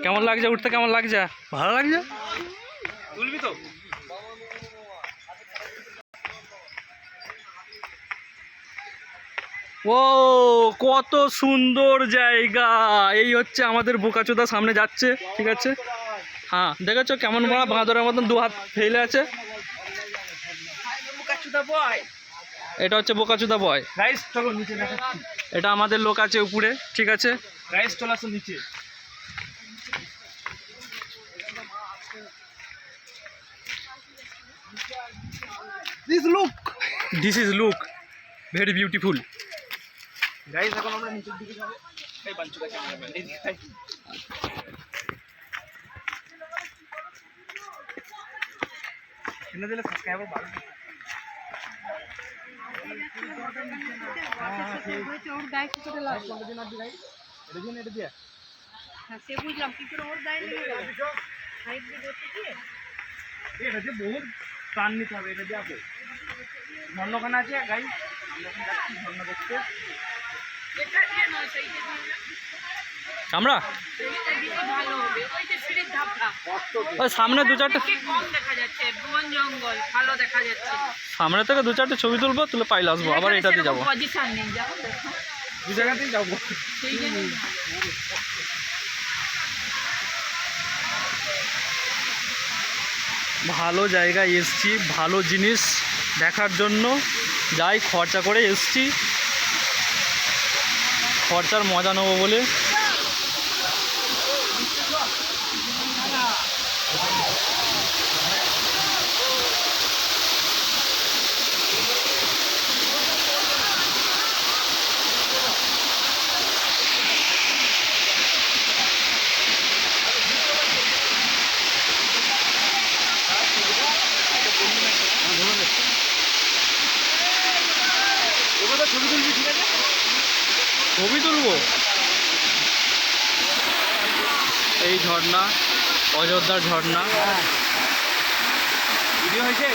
কেমন লাগছে উঠতে? কেমন লাগছে? ভালো লাগছে? তুলবি তো? ও কত সুন্দর জায়গা! এই হচ্ছে আমাদের বোকাচোদা সামনে যাচ্ছে, ঠিক আছে? হ্যাঁ, দেখেছো কেমন বাঁদরের মতন দু হাত ফেলে আছে? এটা হচ্ছে বোকাচোদা বয়। গাইস চলো নিচে দেখাচ্ছি। এটা আমাদের লোক আছে উপরে, ঠিক আছে? গাইস চলে আসো নিচে। This is look very beautiful. Guys এখন আমরা নিচের দিকে যাব। এই বাঞ্চুদা ক্যামেরাম্যান এই দিকে তাই। এনে দিলে সাবস্ক্রাইবার বাড়বে। ওর গায়ে কি করে লাগবে? এটা দিয়ে হ্যাঁ সে বুঝলাম কি করে ওর গায়ে লেগে গেল। সাইড দিয়ে করতে কি? এটা যে বহুত প্রাণ নিতে হবে। এটা দিয়ে আছে ঝর্ণাখানা আছে গাইস। আমরা যাচ্ছি ঝর্ণা দেখতে। এটা দিয়ে নয় সেইটা দিয়ে আমরা সেইটা দিয়ে ভালো হবে। ওই যে সিঁড়ির ধাপটা ওই সামনে দু চারটে কম দেখা যাচ্ছে, বন জঙ্গল ভালো দেখা যাচ্ছে। সামনে থেকে দু চারটে ছবি তুলবো, তুলে পাইলে আসবো, আবার এটাতে যাবো। পজিশন নেই, যাবো দেখো দু জায়গাতেই যাবো। সেই জন্য ভালো জায়গায় এসছি, ভালো জিনিস দেখার জন্য যাই খরচা করে এসছি, খরচার মজা নেবো বলে। ছবি তুলবো। এই ঝর্ণা, অযোধ্যার ঝর্ণা ভিডিও হয়েছে।